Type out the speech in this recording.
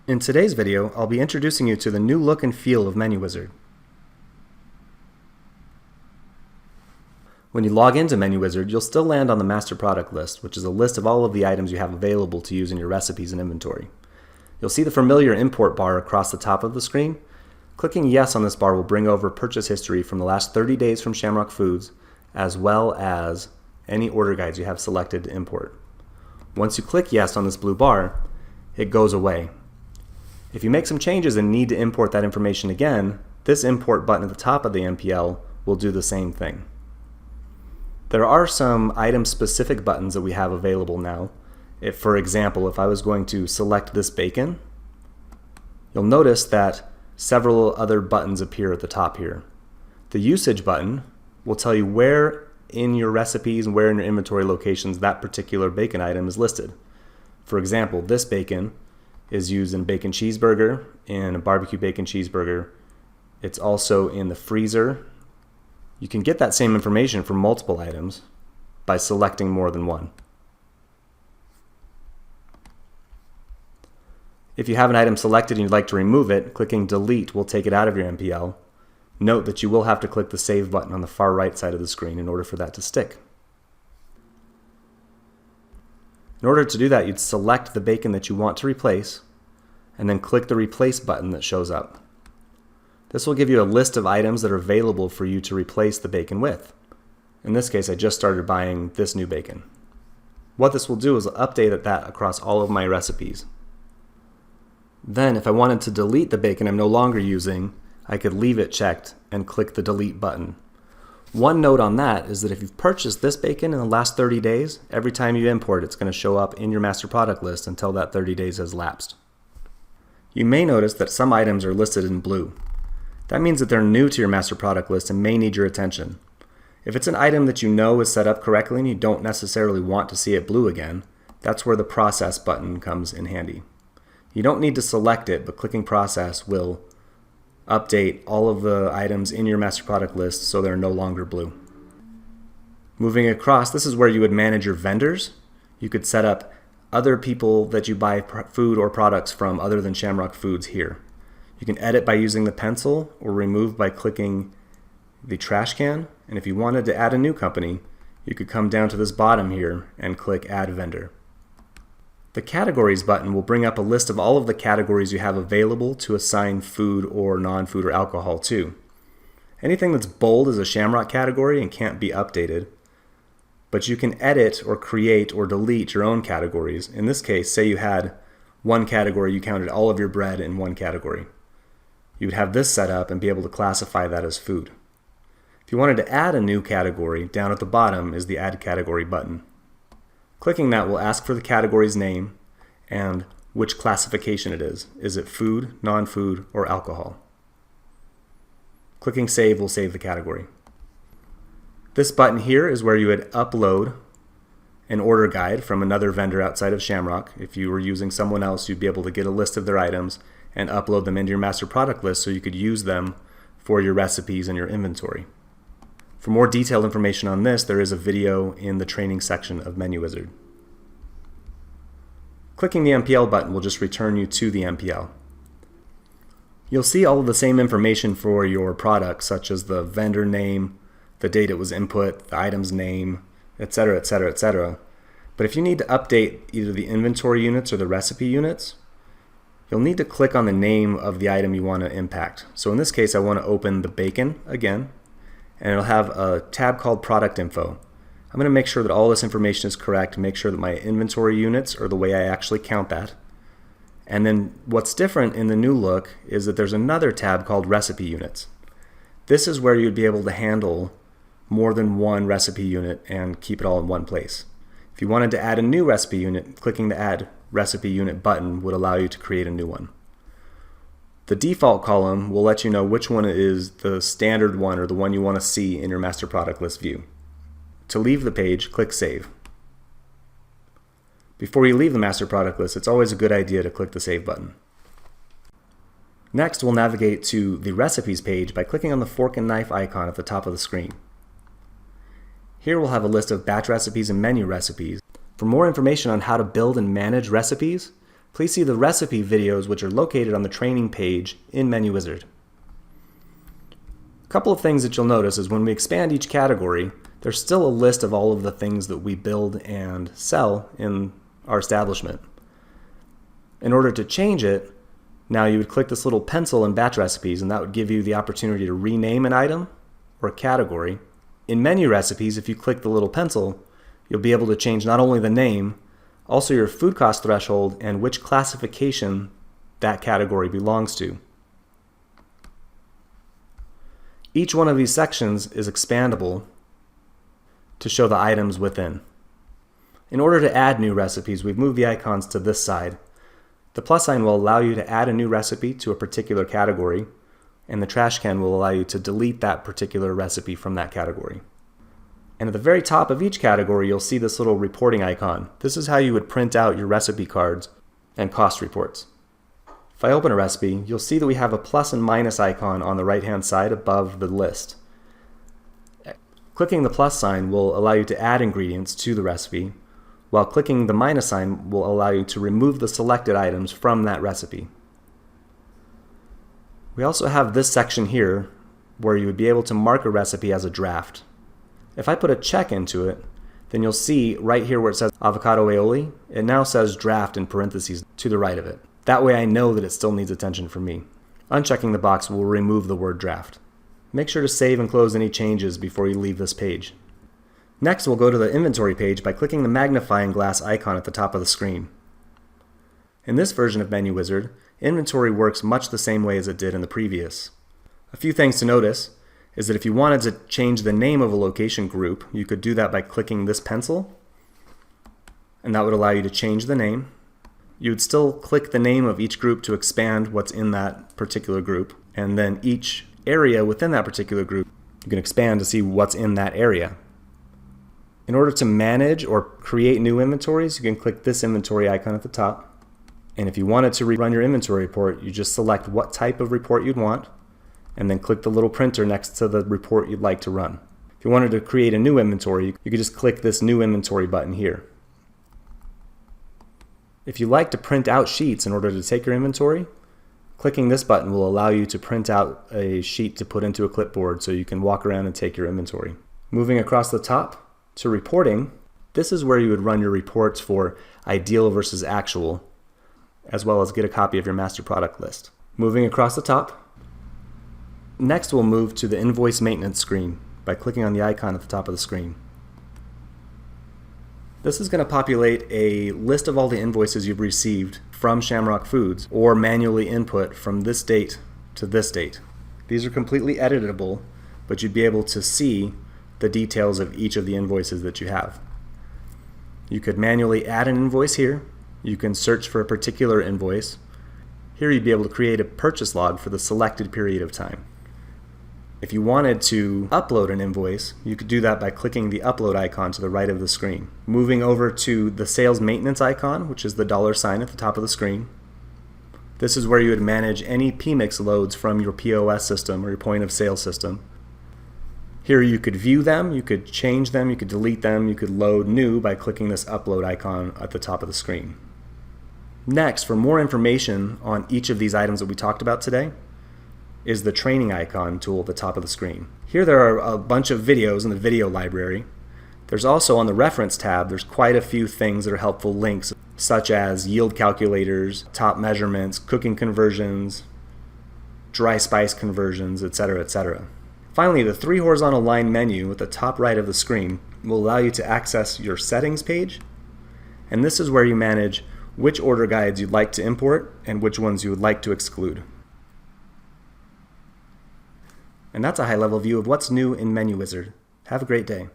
In today's video, I'll be introducing you to the new look and feel of MenuWizard. When you log into MenuWizard, you'll still land on the master product list, which is a list of all of the items you have available to use in your recipes and inventory. You'll see the familiar import bar across the top of the screen. Clicking yes on this bar will bring over purchase history from the last 30 days from Shamrock Foods, as well as any order guides you have selected to import. Once you click yes on this blue bar, it goes away. If you make some changes and need to import that information again, this import button at the top of the MPL will do the same thing. There are some item-specific buttons that we have available now. For example, if I was going to select this bacon, you'll notice that several other buttons appear at the top here. The usage button will tell you where in your recipes and where in your inventory locations that particular bacon item is listed. For example, this bacon is used in a bacon cheeseburger, in a barbecue bacon cheeseburger. It's also in the freezer. You can get that same information for multiple items by selecting more than one. If you have an item selected and you'd like to remove it, clicking delete will take it out of your MPL. Note that you will have to click the save button on the far right side of the screen in order for that to stick. In order to do that, you'd select the bacon that you want to replace and then click the replace button that shows up. This will give you a list of items that are available for you to replace the bacon with. In this case, I just started buying this new bacon. What this will do is update that across all of my recipes. Then, if I wanted to delete the bacon I'm no longer using, I could leave it checked and click the delete button. One note on that is that if you've purchased this bacon in the last 30 days, every time you import it's going to show up in your master product list until that 30 days has lapsed. You may notice that some items are listed in blue. That means that they're new to your master product list and may need your attention. If it's an item that you know is set up correctly and you don't necessarily want to see it blue again, that's where the process button comes in handy. You don't need to select it, but clicking process will update all of the items in your master product list so they're no longer blue. Moving across, this is where you would manage your vendors. You could set up other people that you buy food or products from other than Shamrock Foods here. You can edit by using the pencil or remove by clicking the trash can. And if you wanted to add a new company, you could come down to this bottom here and click Add Vendor. The Categories button will bring up a list of all of the categories you have available to assign food or non-food or alcohol to. Anything that's bold is a Shamrock category and can't be updated, but you can edit or create or delete your own categories. In this case, say you had one category, you counted all of your bread in one category. You would have this set up and be able to classify that as food. If you wanted to add a new category, down at the bottom is the Add Category button. Clicking that will ask for the category's name and which classification it is. Is it food, non-food, or alcohol? Clicking Save will save the category. This button here is where you would upload an order guide from another vendor outside of Shamrock. If you were using someone else, you'd be able to get a list of their items and upload them into your master product list so you could use them for your recipes and your inventory. For more detailed information on this, there is a video in the training section of MenuWizard. Clicking the MPL button will just return you to the MPL. You'll see all of the same information for your products, such as the vendor name, the date it was input, the item's name, etc., etc., etc. But if you need to update either the inventory units or the recipe units, you'll need to click on the name of the item you want to impact. So in this case, I want to open the bacon again, and it'll have a tab called Product Info. I'm going to make sure that all this information is correct, make sure that my inventory units are the way I actually count that. And then what's different in the new look is that there's another tab called Recipe Units. This is where you'd be able to handle more than one recipe unit and keep it all in one place. If you wanted to add a new recipe unit, clicking the Add Recipe Unit button would allow you to create a new one. The default column will let you know which one is the standard one or the one you want to see in your master product list view. To leave the page, click Save. Before you leave the master product list, it's always a good idea to click the Save button. Next, we'll navigate to the Recipes page by clicking on the fork and knife icon at the top of the screen. Here we'll have a list of batch recipes and menu recipes. For more information on how to build and manage recipes, please see the recipe videos which are located on the training page in MenuWizard. A couple of things that you'll notice is when we expand each category, there's still a list of all of the things that we build and sell in our establishment. In order to change it, now you would click this little pencil in Batch Recipes, and that would give you the opportunity to rename an item or a category. In Menu Recipes, if you click the little pencil, you'll be able to change not only the name, also your food cost threshold and which classification that category belongs to. Each one of these sections is expandable to show the items within. In order to add new recipes, we've moved the icons to this side. The plus sign will allow you to add a new recipe to a particular category, and the trash can will allow you to delete that particular recipe from that category. And at the very top of each category, you'll see this little reporting icon. This is how you would print out your recipe cards and cost reports. If I open a recipe, you'll see that we have a plus and minus icon on the right-hand side above the list. Clicking the plus sign will allow you to add ingredients to the recipe, while clicking the minus sign will allow you to remove the selected items from that recipe. We also have this section here where you would be able to mark a recipe as a draft. If I put a check into it, then you'll see right here where it says avocado aioli, it now says draft in parentheses to the right of it. That way I know that it still needs attention from me. Unchecking the box will remove the word draft. Make sure to save and close any changes before you leave this page. Next, we'll go to the inventory page by clicking the magnifying glass icon at the top of the screen. In this version of MenuWizard, inventory works much the same way as it did in the previous. A few things to notice is that if you wanted to change the name of a location group, you could do that by clicking this pencil, and that would allow you to change the name. You would still click the name of each group to expand what's in that particular group, and then each area within that particular group, you can expand to see what's in that area. In order to manage or create new inventories, you can click this inventory icon at the top. And if you wanted to rerun your inventory report, you just select what type of report you'd want, and then click the little printer next to the report you'd like to run. If you wanted to create a new inventory, you could just click this new inventory button here. If you like to print out sheets in order to take your inventory, clicking this button will allow you to print out a sheet to put into a clipboard so you can walk around and take your inventory. Moving across the top to reporting, this is where you would run your reports for ideal versus actual, as well as get a copy of your master product list. Moving across the top, next we'll move to the invoice maintenance screen by clicking on the icon at the top of the screen. This is going to populate a list of all the invoices you've received from Shamrock Foods or manually input from this date to this date. These are completely editable, but you'd be able to see the details of each of the invoices that you have. You could manually add an invoice here. You can search for a particular invoice. Here you'd be able to create a purchase log for the selected period of time. If you wanted to upload an invoice, you could do that by clicking the upload icon to the right of the screen. Moving over to the sales maintenance icon, which is the $sign at the top of the screen. This is where you would manage any PMIX loads from your POS system or your point of sale system. Here you could view them, you could change them, you could delete them, you could load new by clicking this upload icon at the top of the screen. Next, for more information on each of these items that we talked about today, is the training icon tool at the top of the screen. Here there are a bunch of videos in the video library. There's also on the reference tab, there's quite a few things that are helpful links, such as yield calculators, top measurements, cooking conversions, dry spice conversions, etc., etc. Finally, the 3 horizontal line menu at the top right of the screen will allow you to access your settings page, and this is where you manage which order guides you'd like to import and which ones you would like to exclude. And that's a high-level view of what's new in MenuWizard. Have a great day.